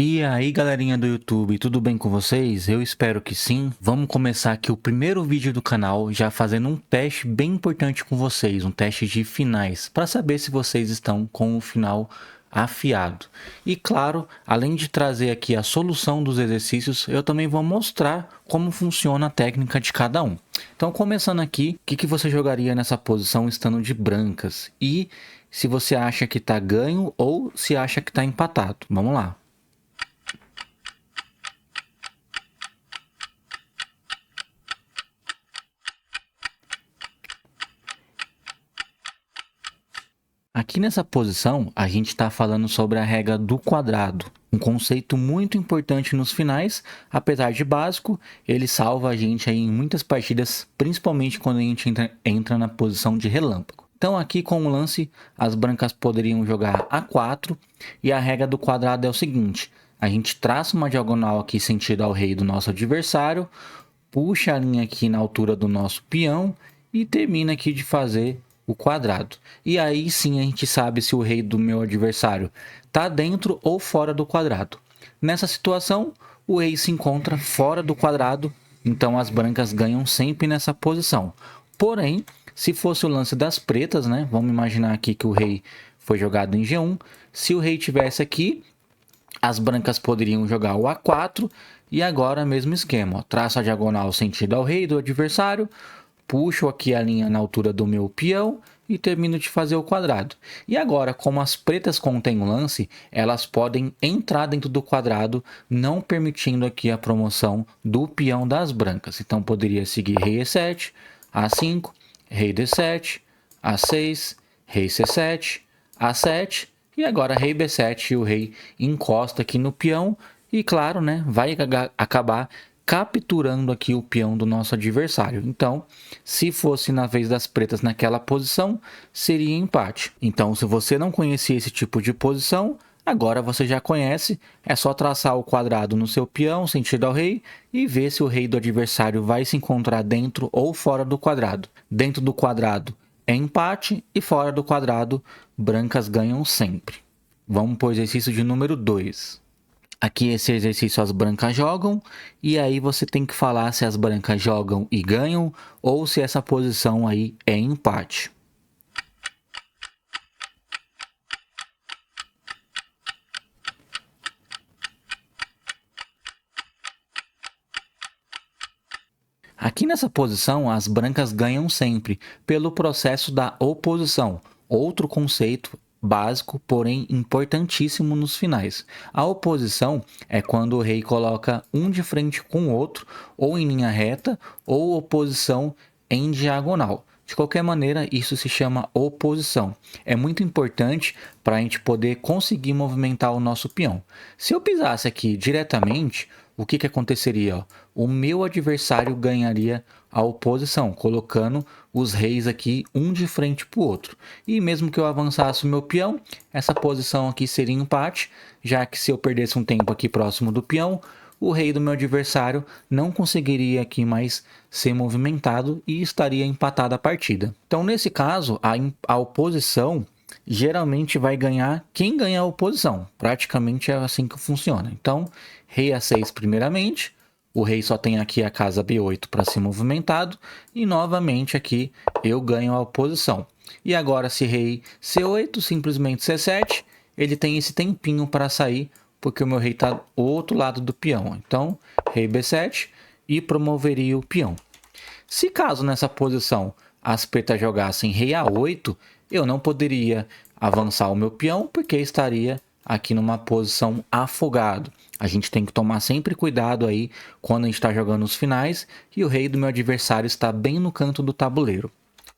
E aí, galerinha do YouTube, tudo bem com vocês? Eu espero que sim. Vamos começar aqui o primeiro vídeo do canal, já fazendo um teste bem importante com vocês, um teste de finais, para saber se vocês estão com o final afiado. E claro, além de trazer aqui a solução dos exercícios, eu também vou mostrar como funciona a técnica de cada um. Então, começando aqui, o que você jogaria nessa posição estando de brancas? E se você acha que está ganho ou se acha que está empatado. Vamos lá. Aqui nessa posição, a gente está falando sobre a regra do quadrado, um conceito muito importante nos finais, apesar de básico, ele salva a gente aí em muitas partidas, principalmente quando a gente entra na posição de relâmpago. Então aqui com o lance, as brancas poderiam jogar A4 e a regra do quadrado é o seguinte, a gente traça uma diagonal aqui sentido ao rei do nosso adversário, puxa a linha aqui na altura do nosso peão e termina aqui de fazer o quadrado. E aí sim a gente sabe se o rei do meu adversário está dentro ou fora do quadrado. Nessa situação, o rei se encontra fora do quadrado, então as brancas ganham sempre nessa posição. Porém, se fosse o lance das pretas, né? Vamos imaginar aqui que o rei foi jogado em G1. Se o rei tivesse aqui, as brancas poderiam jogar o A4 e agora mesmo esquema. Ó, traço a diagonal sentido ao rei do adversário, puxo aqui a linha na altura do meu peão e termino de fazer o quadrado. E agora, como as pretas contêm o lance, elas podem entrar dentro do quadrado, não permitindo aqui a promoção do peão das brancas. Então poderia seguir rei E7, A5, rei D7, A6, rei C7, A7 e agora rei B7 e o rei encosta aqui no peão e claro, né, vai acabar capturando aqui o peão do nosso adversário. Então, se fosse na vez das pretas naquela posição, seria empate. Então, se você não conhecia esse tipo de posição, agora você já conhece, é só traçar o quadrado no seu peão, sentido ao rei, e ver se o rei do adversário vai se encontrar dentro ou fora do quadrado. Dentro do quadrado é empate e fora do quadrado, brancas ganham sempre. Vamos para o exercício de número 2. Aqui esse exercício as brancas jogam e aí você tem que falar se as brancas jogam e ganham ou se essa posição aí é empate. Aqui nessa posição as brancas ganham sempre pelo processo da oposição, outro conceito básico, porém importantíssimo nos finais. A oposição é quando o rei coloca um de frente com o outro, ou em linha reta, ou oposição em diagonal. De qualquer maneira, isso se chama oposição. É muito importante para a gente poder conseguir movimentar o nosso peão. Se eu pisasse aqui diretamente, o que aconteceria? O meu adversário ganharia a oposição, colocando os reis aqui um de frente para o outro. E mesmo que eu avançasse o meu peão, essa posição aqui seria empate, já que se eu perdesse um tempo aqui próximo do peão, o rei do meu adversário não conseguiria aqui mais ser movimentado e estaria empatada a partida. Então, nesse caso, a oposição geralmente vai ganhar quem ganha a oposição. Praticamente é assim que funciona. Então, rei A6 primeiramente, o rei só tem aqui a casa B8 para ser movimentado e novamente aqui eu ganho a oposição. E agora se rei C8, simplesmente C7, ele tem esse tempinho para sair porque o meu rei está do outro lado do peão. Então, rei B7 e promoveria o peão. Se caso nessa posição as pretas jogassem rei A8, eu não poderia avançar o meu peão porque estaria aqui numa posição afogado. A gente tem que tomar sempre cuidado aí quando a gente está jogando os finais e o rei do meu adversário está bem no canto do tabuleiro.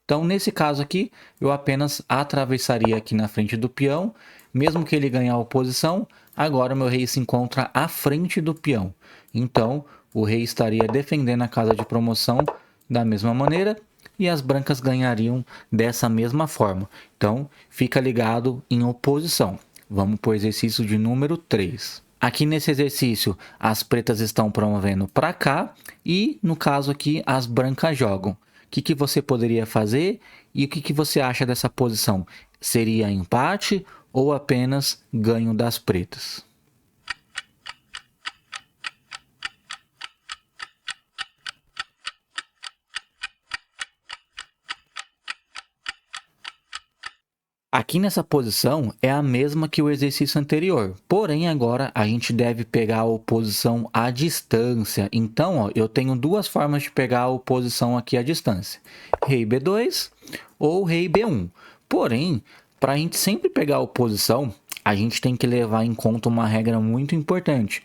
Então, nesse caso aqui, eu apenas atravessaria aqui na frente do peão, mesmo que ele ganhe a oposição, agora o meu rei se encontra à frente do peão. Então, o rei estaria defendendo a casa de promoção da mesma maneira e as brancas ganhariam dessa mesma forma. Então, fica ligado em oposição. Vamos para o exercício de número 3. Aqui nesse exercício, as pretas estão promovendo para cá e, no caso aqui, as brancas jogam. O que você poderia fazer e o que você acha dessa posição? Seria empate ou apenas ganho das pretas? Aqui nessa posição é a mesma que o exercício anterior, porém agora a gente deve pegar a oposição à distância. Então, ó, eu tenho duas formas de pegar a oposição aqui à distância. Rei B2 ou rei B1. Porém, para a gente sempre pegar a oposição, a gente tem que levar em conta uma regra muito importante.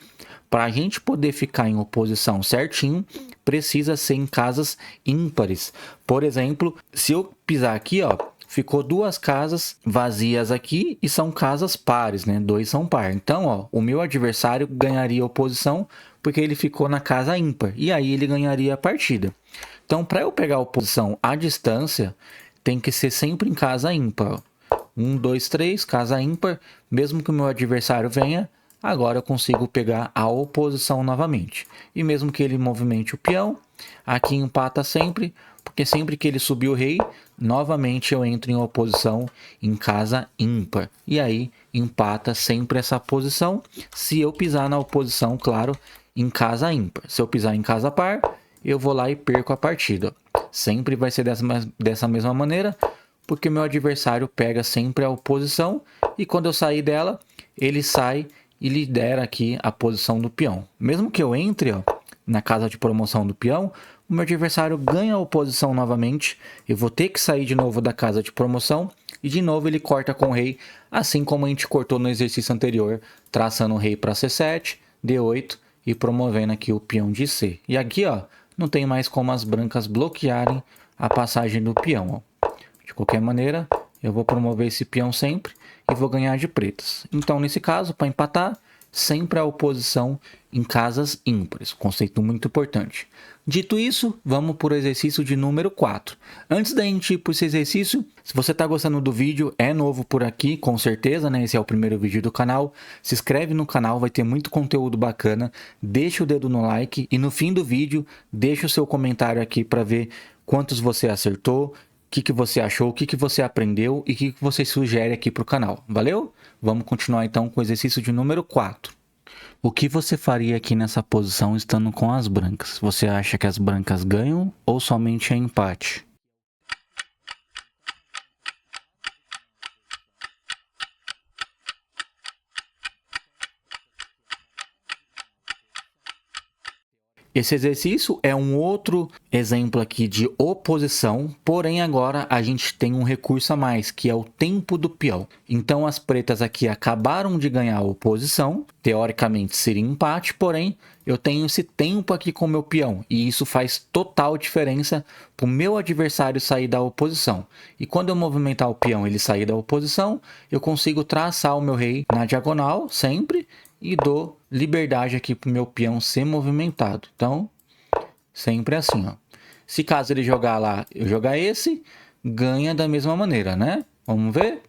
Para a gente poder ficar em oposição certinho, precisa ser em casas ímpares. Por exemplo, se eu pisar aqui, ó, ficou duas casas vazias aqui e são casas pares, né? Dois são par. Então, ó, o meu adversário ganharia oposição porque ele ficou na casa ímpar e aí ele ganharia a partida. Então, para eu pegar a oposição à distância, tem que ser sempre em casa ímpar. 1, 2, 3, casa ímpar. Mesmo que o meu adversário venha, agora eu consigo pegar a oposição novamente. E mesmo que ele movimente o peão, aqui empata sempre, porque sempre que ele subir o rei, novamente eu entro em oposição em casa ímpar. E aí empata sempre essa posição, se eu pisar na oposição, claro, em casa ímpar. Se eu pisar em casa par, eu vou lá e perco a partida. Sempre vai ser dessa mesma maneira, porque meu adversário pega sempre a oposição e quando eu sair dela, ele sai e lidera aqui a posição do peão. Mesmo que eu entre, ó, na casa de promoção do peão, o meu adversário ganha a oposição novamente. Eu vou ter que sair de novo da casa de promoção e de novo ele corta com o rei, assim como a gente cortou no exercício anterior, traçando o rei para C7, D8 e promovendo aqui o peão de C. E aqui, ó, não tem mais como as brancas bloquearem a passagem do peão, ó. De qualquer maneira, eu vou promover esse peão sempre e vou ganhar de pretas. Então, nesse caso, para empatar, sempre a oposição em casas ímpares. Conceito muito importante. Dito isso, vamos para o exercício de número 4. Antes da gente ir para esse exercício, se você está gostando do vídeo, é novo por aqui, com certeza, né? Esse é o primeiro vídeo do canal. Se inscreve no canal, vai ter muito conteúdo bacana. Deixa o dedo no like e no fim do vídeo, deixa o seu comentário aqui para ver quantos você acertou, o que você achou, o que você aprendeu e o que você sugere aqui para o canal. Valeu? Vamos continuar então com o exercício de número 4. O que você faria aqui nessa posição estando com as brancas? Você acha que as brancas ganham ou somente é empate? Esse exercício é um outro exemplo aqui de oposição, porém agora a gente tem um recurso a mais, que é o tempo do peão. Então as pretas aqui acabaram de ganhar a oposição, teoricamente seria empate, porém eu tenho esse tempo aqui com o meu peão, e isso faz total diferença para o meu adversário sair da oposição. E quando eu movimentar o peão e ele sair da oposição, eu consigo traçar o meu rei na diagonal, sempre, e dou liberdade aqui para o meu peão ser movimentado. Então, sempre assim, ó. Se caso ele jogar lá, eu jogar esse, ganha da mesma maneira, né? Vamos ver?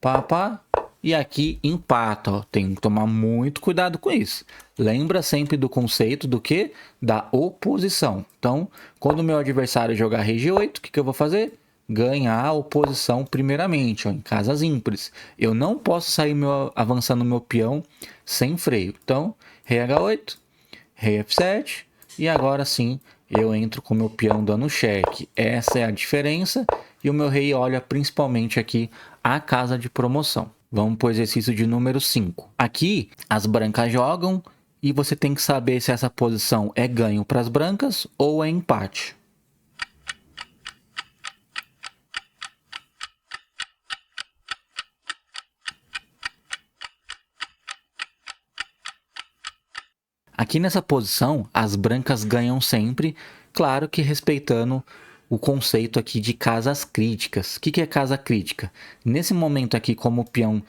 Pá, pá. E aqui empata, ó. Tem que tomar muito cuidado com isso. Lembra sempre do conceito do que? Da oposição. Então, quando o meu adversário jogar rei G8, o que eu vou fazer? Ganhar a oposição primeiramente, ó, em casas ímpares. Eu não posso sair avançando meu peão sem freio. Então, rei H8, rei F7 e agora sim eu entro com meu peão dando cheque. Essa é a diferença e o meu rei olha principalmente aqui a casa de promoção. Vamos para o exercício de número 5. Aqui as brancas jogam e você tem que saber se essa posição é ganho para as brancas ou é empate. Aqui nessa posição, as brancas ganham sempre, claro que respeitando o conceito aqui de casas críticas. O que é casa crítica? Nesse momento aqui, como o peão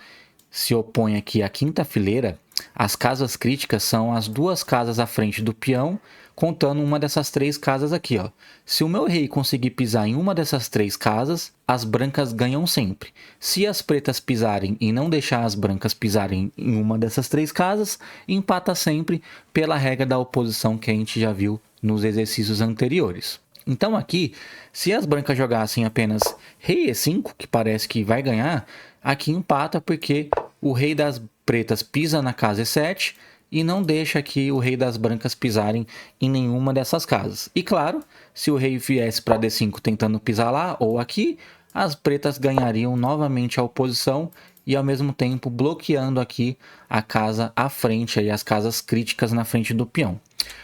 se opõe aqui à quinta fileira, as casas críticas são as duas casas à frente do peão, contando uma dessas três casas aqui, ó. Se o meu rei conseguir pisar em uma dessas três casas, as brancas ganham sempre. Se as pretas pisarem e não deixar as brancas pisarem em uma dessas três casas, empata sempre pela regra da oposição que a gente já viu nos exercícios anteriores. Então aqui, se as brancas jogassem apenas rei E5, que parece que vai ganhar, aqui empata porque o rei das pretas pisa na casa E7 e não deixa aqui o rei das brancas pisarem em nenhuma dessas casas. E claro, se o rei viesse para D5 tentando pisar lá ou aqui, as pretas ganhariam novamente a oposição e ao mesmo tempo bloqueando aqui a casa à frente, aí, as casas críticas na frente do peão.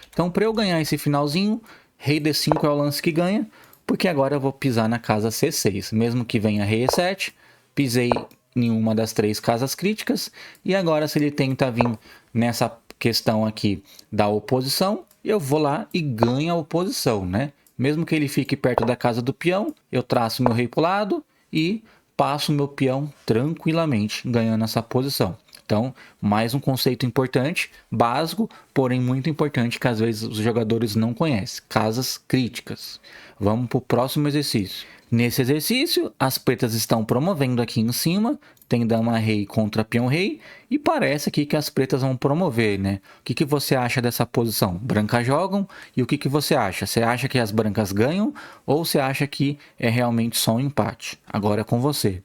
Então, para eu ganhar esse finalzinho, rei D5 é o lance que ganha, porque agora eu vou pisar na casa C6. Mesmo que venha rei E7, pisei em uma das 3 casas críticas, e agora se ele tenta vir nessa questão aqui da oposição, eu vou lá e ganho a oposição, né? Mesmo que ele fique perto da casa do peão, eu traço meu rei para o lado e passo meu peão tranquilamente, ganhando essa posição. Então, mais um conceito importante, básico, porém muito importante, que às vezes os jogadores não conhecem. Casas críticas. Vamos para o próximo exercício. Nesse exercício, as pretas estão promovendo aqui em cima, tem dama rei contra peão rei, e parece aqui que as pretas vão promover, né? O que você acha dessa posição? Brancas jogam, e o que você acha? Você acha que as brancas ganham, ou você acha que é realmente só um empate? Agora é com você.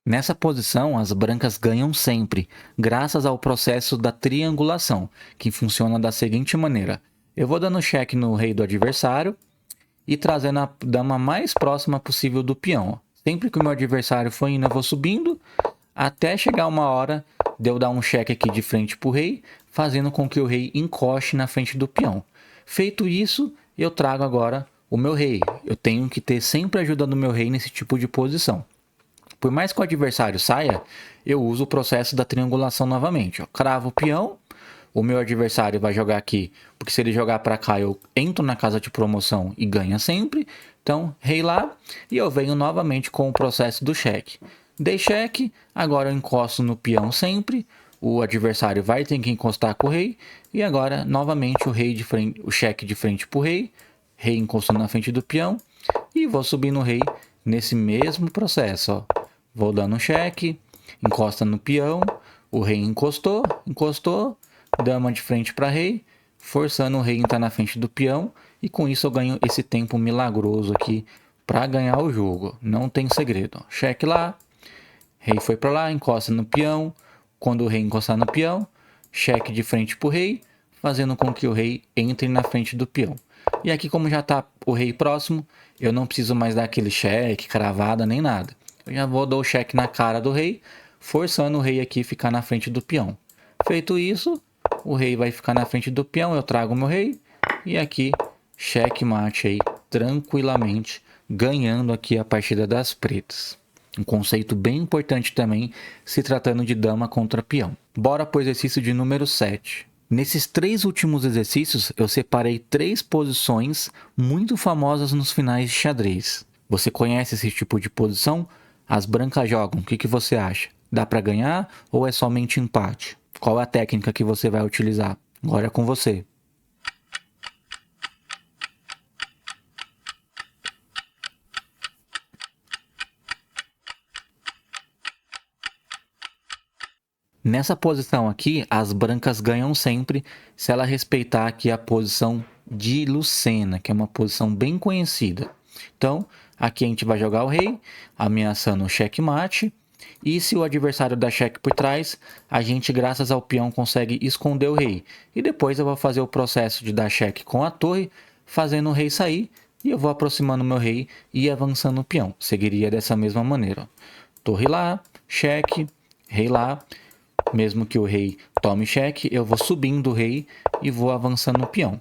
Nessa posição, as brancas ganham sempre, graças ao processo da triangulação, que funciona da seguinte maneira. Eu vou dando cheque no rei do adversário e trazendo a dama mais próxima possível do peão. Sempre que o meu adversário for indo, eu vou subindo, até chegar uma hora de eu dar um cheque aqui de frente para o rei, fazendo com que o rei encoste na frente do peão. Feito isso, eu trago agora o meu rei. Eu tenho que ter sempre a ajuda do meu rei nesse tipo de posição. Por mais que o adversário saia, eu uso o processo da triangulação novamente. Eu cravo o peão, o meu adversário vai jogar aqui, porque se ele jogar para cá, eu entro na casa de promoção e ganha sempre. Então, rei lá, e eu venho novamente com o processo do cheque. Dei cheque, agora eu encosto no peão sempre, o adversário vai ter que encostar com o rei, e agora, novamente, o cheque de frente para o rei encostando na frente do peão, e vou subir no rei nesse mesmo processo, ó. Vou dando um cheque, encosta no peão, o rei encostou, dama de frente para rei, forçando o rei a entrar na frente do peão, e com isso eu ganho esse tempo milagroso aqui para ganhar o jogo. Não tem segredo. Cheque lá, rei foi para lá, encosta no peão, quando o rei encostar no peão, cheque de frente para o rei, fazendo com que o rei entre na frente do peão. E aqui, como já está o rei próximo, eu não preciso mais dar aquele cheque, cravada, nem nada. Eu já vou dar o cheque na cara do rei, forçando o rei aqui a ficar na frente do peão. Feito isso, o rei vai ficar na frente do peão, eu trago o meu rei, e aqui, cheque mate aí, tranquilamente, ganhando aqui a partida das pretas. Um conceito bem importante também, se tratando de dama contra peão. Bora para o exercício de número 7. Nesses 3 últimos exercícios, eu separei 3 posições muito famosas nos finais de xadrez. Você conhece esse tipo de posição? As brancas jogam, o que você acha? Dá para ganhar ou é somente empate? Qual é a técnica que você vai utilizar? Agora é com você. Nessa posição aqui, as brancas ganham sempre se ela respeitar aqui a posição de Lucena, que é uma posição bem conhecida. Então, aqui a gente vai jogar o rei, ameaçando o checkmate. E se o adversário dá cheque por trás, a gente, graças ao peão, consegue esconder o rei. E depois eu vou fazer o processo de dar cheque com a torre, fazendo o rei sair. E eu vou aproximando o meu rei e avançando o peão. Seguiria dessa mesma maneira. Torre lá, cheque, rei lá. Mesmo que o rei tome cheque, eu vou subindo o rei e vou avançando o peão.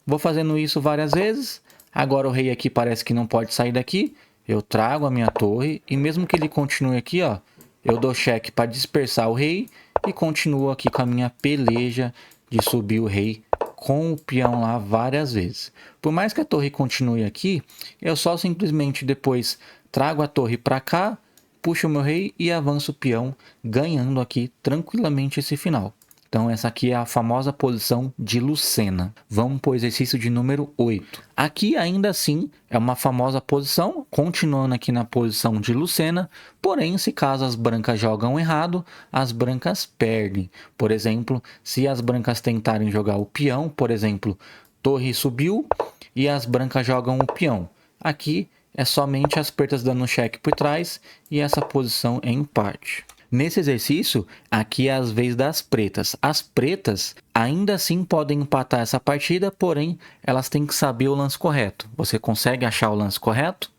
Vou fazendo isso várias vezes. Agora o rei aqui parece que não pode sair daqui. Eu trago a minha torre e mesmo que ele continue aqui, ó, eu dou cheque para dispersar o rei e continuo aqui com a minha peleja de subir o rei com o peão lá várias vezes. Por mais que a torre continue aqui, eu só simplesmente depois trago a torre para cá, puxo o meu rei e avanço o peão, ganhando aqui tranquilamente esse final. Então essa aqui é a famosa posição de Lucena. Vamos para o exercício de número 8. Aqui ainda assim é uma famosa posição, continuando aqui na posição de Lucena, porém se caso as brancas jogam errado, as brancas perdem. Por exemplo, se as brancas tentarem jogar o peão, por exemplo, torre subiu e as brancas jogam o peão. Aqui é somente as pretas dando cheque por trás e essa posição é empate. Nesse exercício, aqui é as vezes das pretas. As pretas ainda assim podem empatar essa partida, porém elas têm que saber o lance correto. Você consegue achar o lance correto?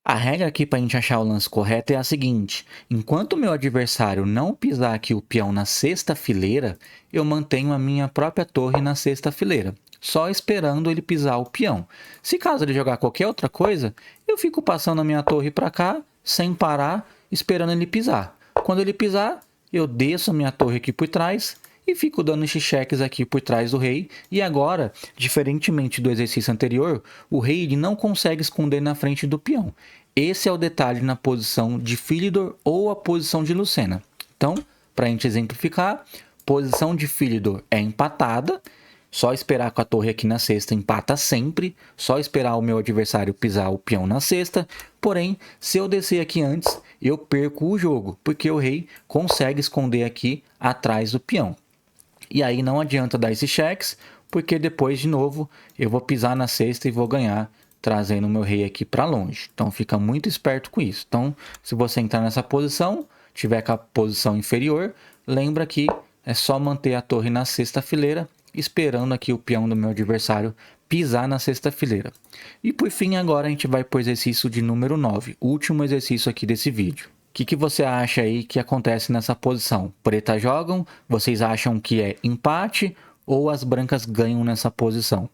A regra aqui para a gente achar o lance correto é a seguinte: enquanto o meu adversário não pisar aqui o peão na sexta fileira, eu mantenho a minha própria torre na sexta fileira, só esperando ele pisar o peão. Se caso ele jogar qualquer outra coisa, eu fico passando a minha torre para cá, sem parar, esperando ele pisar. Quando ele pisar, eu desço a minha torre aqui por trás e fico dando esses cheques aqui por trás do rei. E agora, diferentemente do exercício anterior, o rei ele não consegue esconder na frente do peão. Esse é o detalhe na posição de Philidor ou a posição de Lucena. Então, para a gente exemplificar, posição de Philidor é empatada, só esperar com a torre aqui na cesta empata sempre, só esperar o meu adversário pisar o peão na cesta, porém, se eu descer aqui antes, eu perco o jogo, porque o rei consegue esconder aqui atrás do peão. E aí não adianta dar esses cheques, porque depois, de novo, eu vou pisar na cesta e vou ganhar, trazendo o meu rei aqui para longe. Então, fica muito esperto com isso. Então, se você entrar nessa posição, tiver com a posição inferior, lembra que é só manter a torre na sexta fileira, esperando aqui o peão do meu adversário pisar na sexta fileira. E por fim, agora a gente vai para o exercício de número 9, último exercício aqui desse vídeo. O que você acha aí que acontece nessa posição? Pretas jogam? Vocês acham que é empate ou as brancas ganham nessa posição?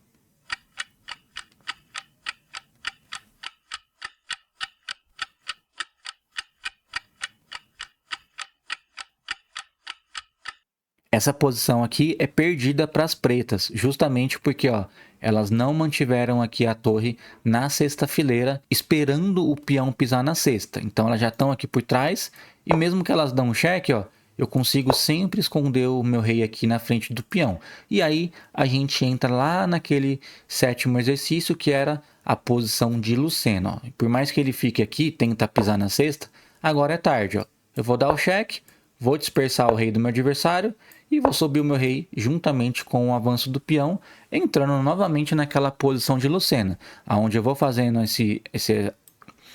Essa posição aqui é perdida para as pretas, justamente porque ó, elas não mantiveram aqui a torre na sexta fileira, esperando o peão pisar na sexta. Então elas já estão aqui por trás, e mesmo que elas dão um cheque, ó, eu consigo sempre esconder o meu rei aqui na frente do peão. E aí a gente entra lá naquele sétimo exercício, que era a posição de Lucena. Ó. Por mais que ele fique aqui, tenta pisar na sexta, agora é tarde. Ó. Eu vou dar o cheque, vou dispersar o rei do meu adversário, e vou subir o meu rei juntamente com o avanço do peão, entrando novamente naquela posição de Lucena, onde eu vou fazendo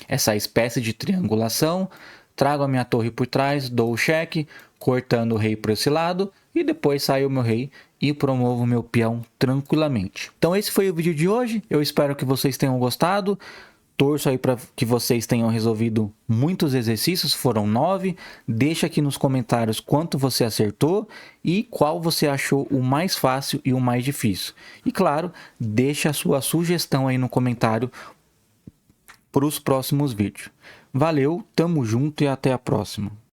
essa espécie de triangulação, trago a minha torre por trás, dou o cheque, cortando o rei para esse lado, e depois saio o meu rei e promovo o meu peão tranquilamente. Então esse foi o vídeo de hoje, eu espero que vocês tenham gostado. Torço aí para que vocês tenham resolvido muitos exercícios, foram 9. Deixa aqui nos comentários quanto você acertou e qual você achou o mais fácil e o mais difícil. E claro, deixa a sua sugestão aí no comentário para os próximos vídeos. Valeu, tamo junto e até a próxima.